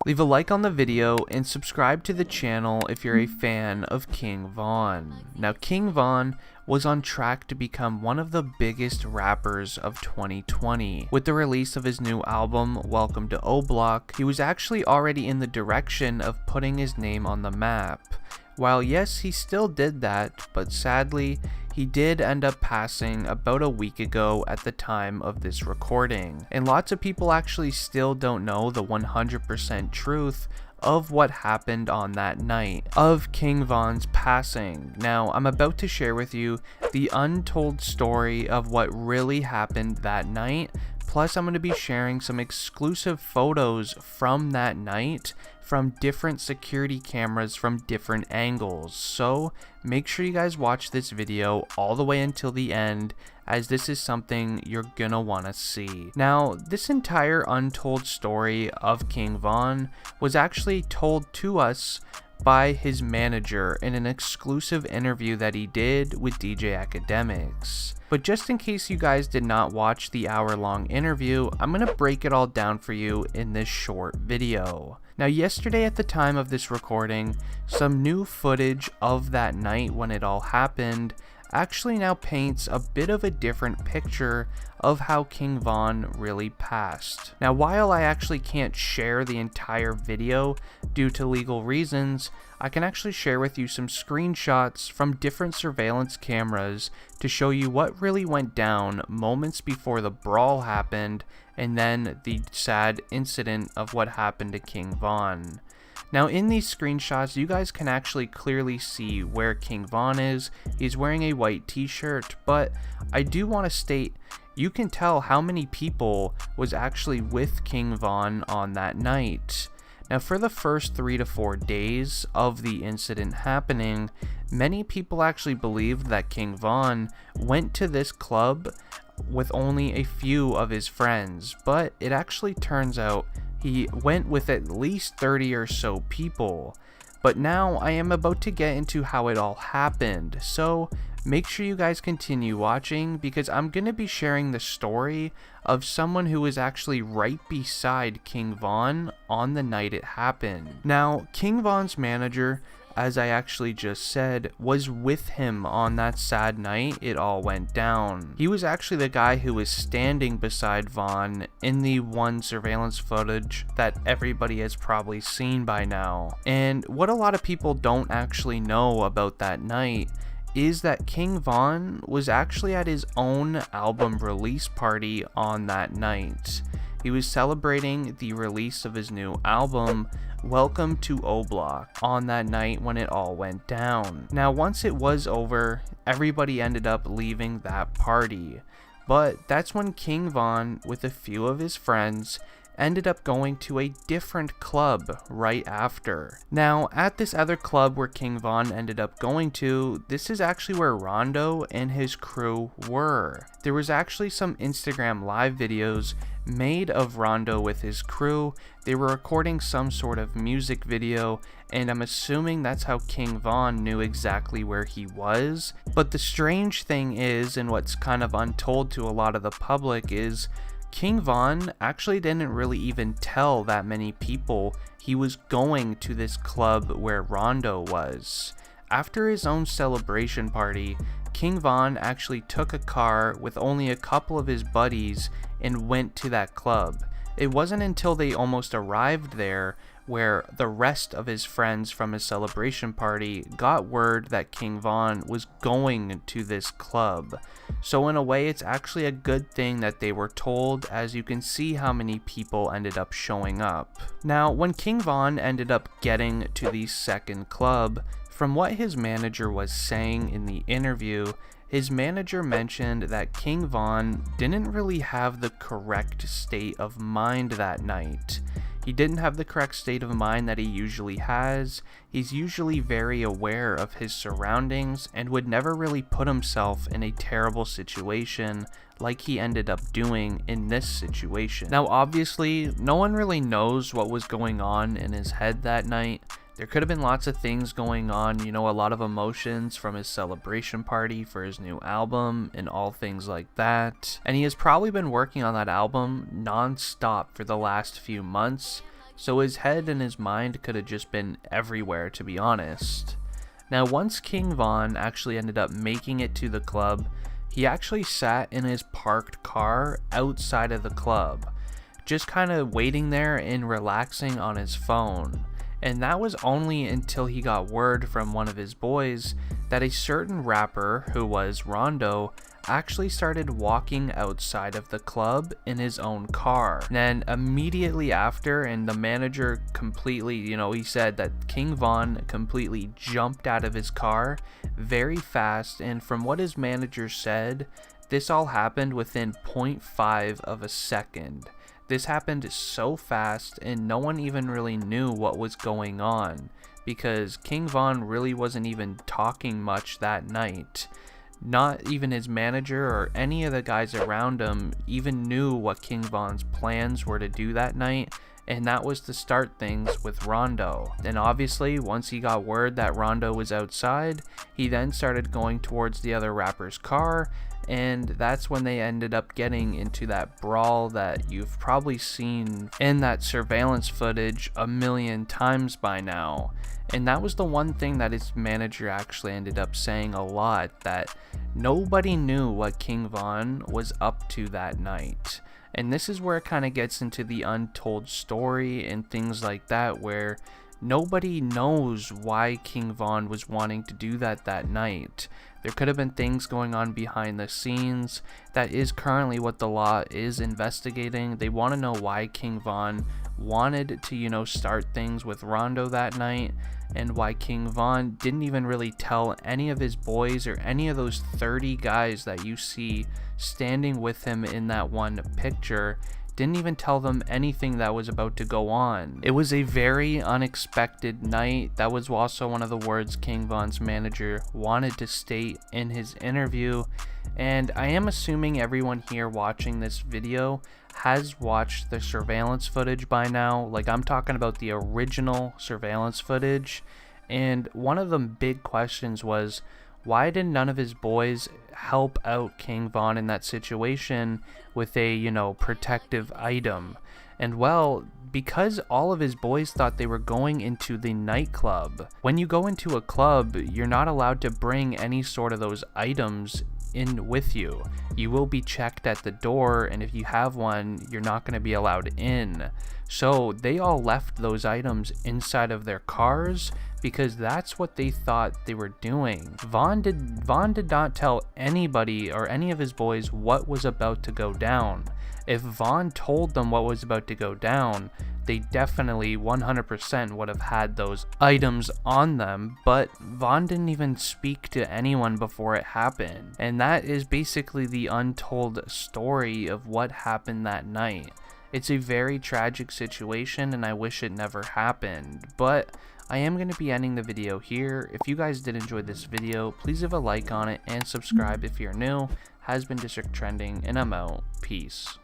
Leave a like on the video and subscribe to the channel if you're a fan of King Von. Now, King Von was on track to become one of the biggest rappers of 2020. With the release of his new album, Welcome to O Block, he was actually already in the direction of putting his name on the map. While yes, he still did that, but sadly, he did end up passing about a week ago at the time of this recording. And lots of people actually still don't know the 100% truth of what happened on that night of King Von's passing. Now, I'm about to share with you the untold story of what really happened that night. Plus, I'm going to be sharing some exclusive photos from that night from different security cameras from different angles. So make sure you guys watch this video all the way until the end, as this is something you're gonna want to see. Now, this entire untold story of King Von was actually told to us by his manager in an exclusive interview that he did with DJ Academics. But just in case you guys did not watch the hour-long interview, I'm going to break it all down for you in this short video. Now, yesterday at the time of this recording, some new footage of that night when it all happened actually now paints a bit of a different picture of how King Von really passed. Now, while I actually can't share the entire video due to legal reasons, I can actually share with you some screenshots from different surveillance cameras to show you what really went down moments before the brawl happened and then the sad incident of what happened to King Von. Now, in these screenshots, you guys can actually clearly see where King Von is. He's wearing a white t-shirt, but I do want to state, you can tell how many people was actually with King Von on that night. Now, for the first 3 to 4 days of the incident happening, many people actually believed that King Von went to this club with only a few of his friends, but it actually turns out he went with at least 30 or so people. But now I am about to get into how it all happened, so make sure you guys continue watching because I'm going to be sharing the story of someone who was actually right beside King Von on the night it happened. Now, King Von's manager, as I actually just said, was with him on that sad night it all went down. He was actually the guy who was standing beside Von in the one surveillance footage that everybody has probably seen by now. And what a lot of people don't actually know about that night is that King Von was actually at his own album release party on that night. He was celebrating the release of his new album, Welcome to O Block, on that night when it all went down. Now, once it was over, everybody ended up leaving that party. But that's when King Von, with a few of his friends, ended up going to a different club right after. Now, at this other club where King Von ended up going to, this is actually where Rondo and his crew were. There was actually some Instagram live videos made of Rondo with his crew. They were recording some sort of music video, and I'm assuming that's how King Von knew exactly where he was. But the strange thing is, and what's kind of untold to a lot of the public, is King Von actually didn't really even tell that many people he was going to this club where Rondo was. After his own celebration party, King Von actually took a car with only a couple of his buddies and went to that club. It wasn't until they almost arrived there where the rest of his friends from his celebration party got word that King Von was going to this club. So in a way, it's actually a good thing that they were told, as you can see how many people ended up showing up. Now, when King Von ended up getting to the second club, from what his manager was saying in the interview, his manager mentioned that King Von didn't really have the correct state of mind that night. He didn't have the correct state of mind that he usually has. He's usually very aware of his surroundings and would never really put himself in a terrible situation like he ended up doing in this situation. Now, obviously, no one really knows what was going on in his head that night. There could have been lots of things going on, a lot of emotions from his celebration party for his new album and all things like that. And he has probably been working on that album non-stop for the last few months. so his head and his mind could have just been everywhere, to be honest. Now, once King Von actually ended up making it to the club, he actually sat in his parked car outside of the club, just kind of waiting there and relaxing on his phone. And that was only until he got word from one of his boys that a certain rapper, who was Rondo, actually started walking outside of the club in his own car. And then immediately after, and the manager completely, he said that King Von completely jumped out of his car very fast, and from what his manager said, this all happened within 0.5 of a second. This happened so fast, and no one even really knew what was going on, because King Von really wasn't even talking much that night. Not even his manager or any of the guys around him even knew what King Von's plans were to do that night, and that was to start things with Rondo. And obviously, once he got word that Rondo was outside, he then started going towards the other rapper's car, and that's when they ended up getting into that brawl that you've probably seen in that surveillance footage a million times by now. And that was the one thing that his manager actually ended up saying a lot, that nobody knew what King Von was up to that night. And this is where it kind of gets into the untold story and things like that, where nobody knows why King Von was wanting to do that night. There could have been things going on behind the scenes. That is currently what the law is investigating. They want to know why King Von wanted to, start things with Rondo that night, and why King Von didn't even really tell any of his boys or any of those 30 guys that you see standing with him in that one picture. Didn't even tell them anything that was about to go on. It was a very unexpected night. That was also one of the words King Von's manager wanted to state in his interview. And I am assuming everyone here watching this video has watched the surveillance footage by now. Like, I'm talking about the original surveillance footage. And one of the big questions was, why did none of his boys help out King Von in that situation with a, protective item? And well, because all of his boys thought they were going into the nightclub. When you go into a club, you're not allowed to bring any sort of those items in with you. You will be checked at the door, and if you have one, you're not going to be allowed in. So they all left those items inside of their cars because that's what they thought they were doing. Von did not tell anybody or any of his boys what was about to go down. If Von told them what was about to go down, they definitely 100% would have had those items on them, but Von didn't even speak to anyone before it happened. And that is basically the untold story of what happened that night. It's a very tragic situation, and I wish it never happened, but I am going to be ending the video here. If you guys did enjoy this video, please leave a like on it and subscribe if you're new. Has been District Trending, and I'm out. Peace.